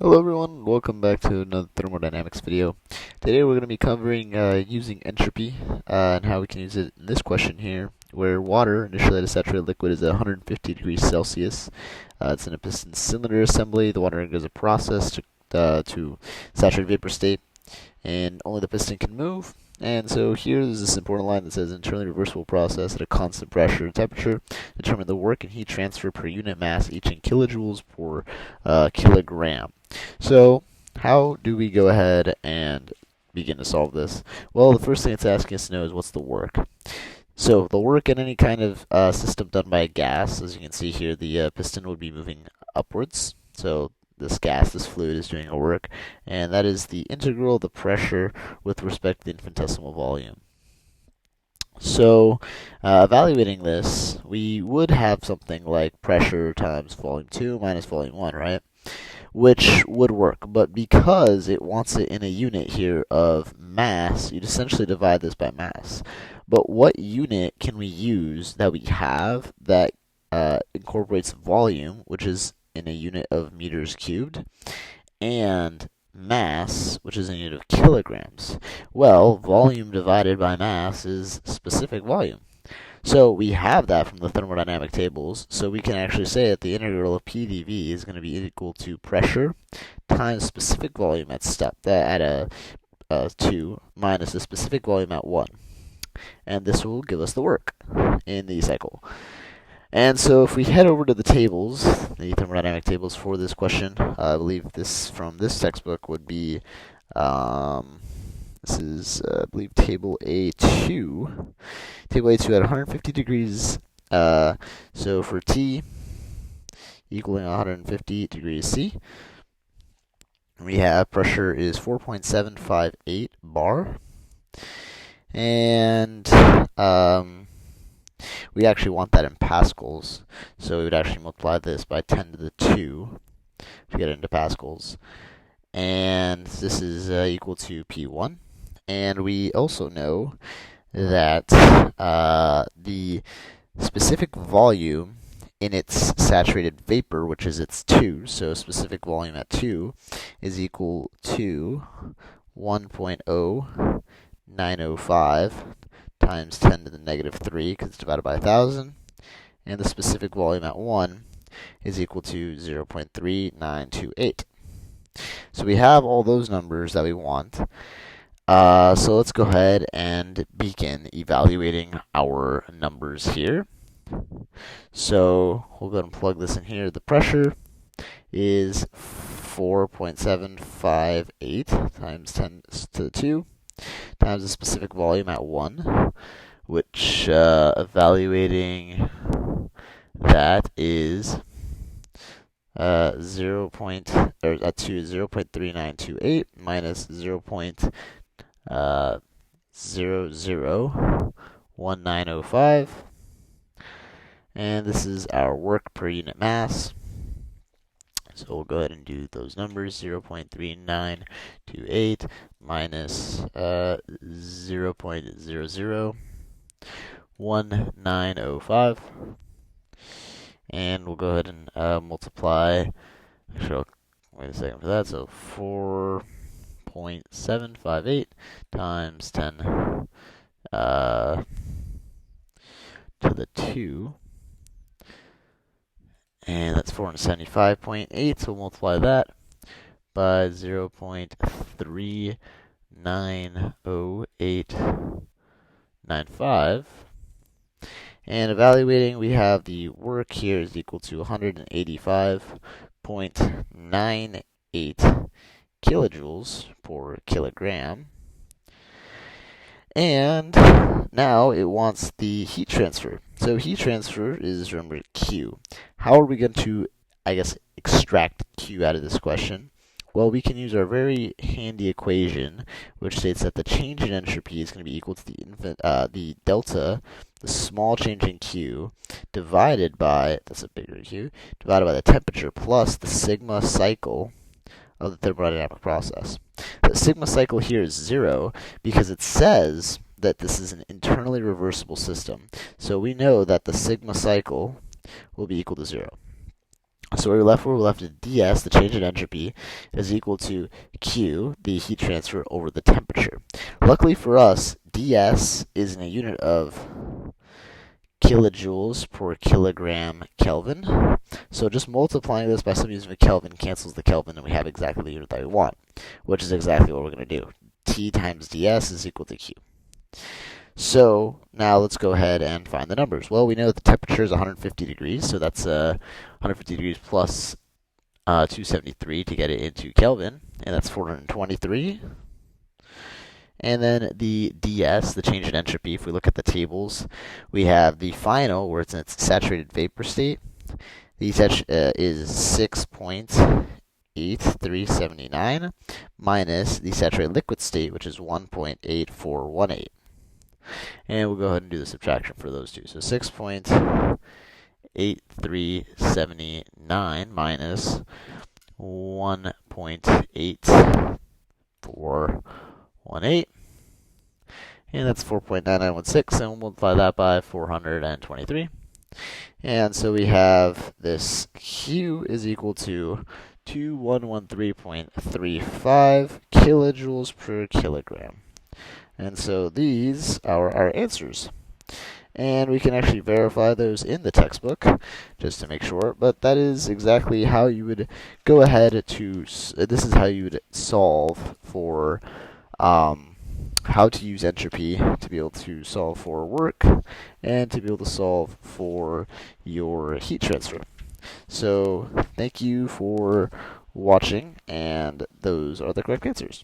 Hello everyone, welcome back to another thermodynamics video. Today we're going to be covering using entropy and how we can use it in this question here, where water, initially at a saturated liquid, is at 150 degrees Celsius. It's in a piston cylinder assembly. The water undergoes a process to saturated vapor state, and only the piston can move. And so here there's this important line that says internally reversible process at a constant pressure and temperature. Determine the work and heat transfer per unit mass, each in kilojoules per kilogram. So how do we go ahead and begin to solve this? Well, the first thing it's asking us to know is what's the work. So the work in any kind of system done by a gas, as you can see here, the piston would be moving upwards. So this gas, this fluid, is doing a work, and that is the integral of the pressure with respect to the infinitesimal volume. So, evaluating this, we would have something like pressure times volume 2 minus volume 1, right? Which would work, but because it wants it in a unit here of mass, you'd essentially divide this by mass. But what unit can we use that we have that incorporates volume, which is in a unit of meters cubed, and mass, which is in a unit of kilograms? Well, volume divided by mass is specific volume. So we have that from the thermodynamic tables, so we can actually say that the integral of P dV is going to be equal to pressure times specific volume at a 2 minus the specific volume at 1. And this will give us the work in the cycle. And so if we head over to the tables, the thermodynamic tables for this question, I believe this from this textbook would be this is, I believe, table A2. Table A2 at 150 degrees. So for T equaling 150 degrees C, we have pressure is 4.758 bar. And we actually want that in pascals. So we would actually multiply this by 10 to the 2 to get it into pascals. And this is equal to P1. And we also know that the specific volume in its saturated vapor, which is its 2, so specific volume at 2, is equal to 1.0905 times 10 to the negative 3, because it's divided by 1,000. And the specific volume at 1 is equal to 0.3928. So we have all those numbers that we want. So let's go ahead and begin evaluating our numbers here. So we'll go ahead and plug this in here. The pressure is 4.758 times 10 to the 2 times the specific volume at 1, which evaluating that is 0.3928 minus 0.001905, and this is our work per unit mass. So we'll go ahead and do those numbers. 0.3928 minus 0.001905, and we'll go ahead and multiply. Actually, I'll wait a second for that. So 4.758 times 10 to the 2, and that's 475.8. So we'll multiply that by 0.390895. And evaluating, we have the work here is equal to 185.98 kilojoules per kilogram. And now it wants the heat transfer. So heat transfer is, remember, Q. How are we going to, extract Q out of this question? Well, we can use our very handy equation, which states that the change in entropy is going to be equal to the delta, the small change in Q, divided by, that's a bigger Q, divided by the temperature plus the sigma cycle of the thermodynamic process. The sigma cycle here is 0 because it says that this is an internally reversible system. So we know that the sigma cycle will be equal to 0. So we're left with ds, the change in entropy, is equal to Q, the heat transfer over the temperature. Luckily for us, ds is in a unit of kilojoules per kilogram Kelvin. So just multiplying this by some using a Kelvin cancels the Kelvin, and we have exactly the unit that we want, which is exactly what we're going to do. T times ds is equal to Q. So now let's go ahead and find the numbers. Well, we know that the temperature is 150 degrees, so that's 150 degrees plus 273 to get it into Kelvin, and that's 423. And then the ds, the change in entropy, if we look at the tables, we have the final, where it's in its saturated vapor state. The is 6.8379 minus the saturated liquid state, which is 1.8418. And we'll go ahead and do the subtraction for those two. So 6.8379 minus 1.8418. And that's 4.9916, and we'll multiply that by 423. And so we have this Q is equal to 2113.35 kilojoules per kilogram. And so these are our answers. And we can actually verify those in the textbook, just to make sure. But that is exactly how you would go ahead to, this is how you would solve for how to use entropy to be able to solve for work and to be able to solve for your heat transfer. So thank you for watching, and those are the correct answers.